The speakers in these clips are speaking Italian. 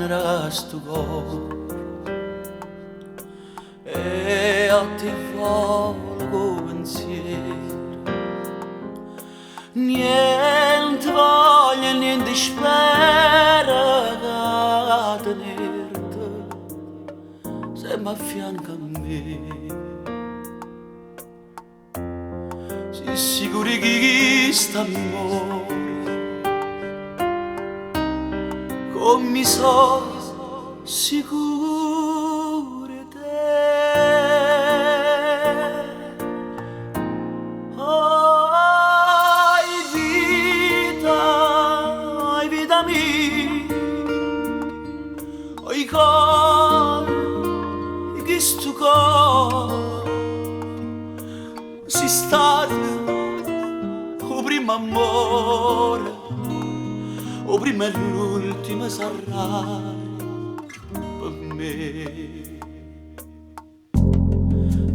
nera sto cuore e a te volo pensiero, niente voglia, niente spera che tenerti sempre a fianco a me. Si sicuri che sta amore come mi so sicure te. Ai vita mia, ai cuore, che sto cuore si sta o primo amore, o prima e l'ultima sarai per me.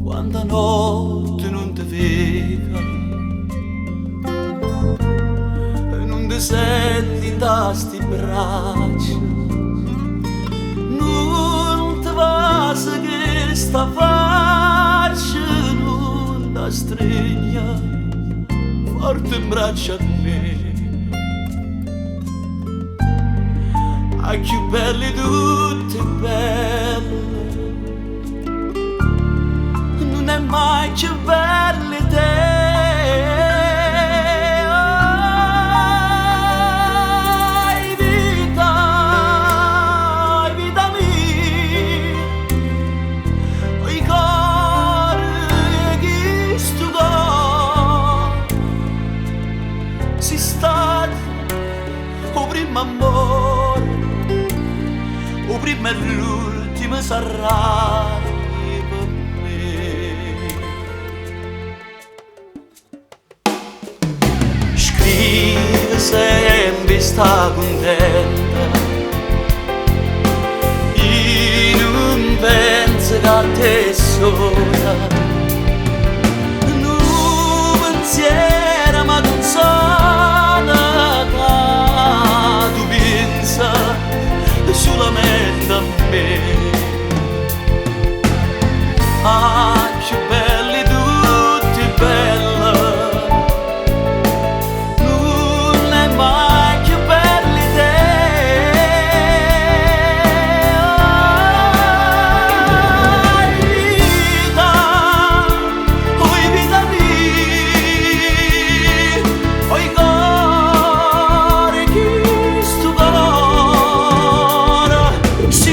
Quanta notte non ti vedo, non ti senti da sti braccia, non ti passa che sta faccia non ti stringa forte in braccio a me. A più belli tutte belle, non è mai più belle te. Ai vita mia, ai cuore che sto cuore si sta o primo amore, o prima e l'ultima sarai per me. Scrive sempre sta contenta e non pensa che a te sola, non pensiera ma non sola che tu pensa solamente a me. Ah, più belli tutti bella, non è mai più belli te. Ai vita, oi vita mia, oi cuore che sto cuore si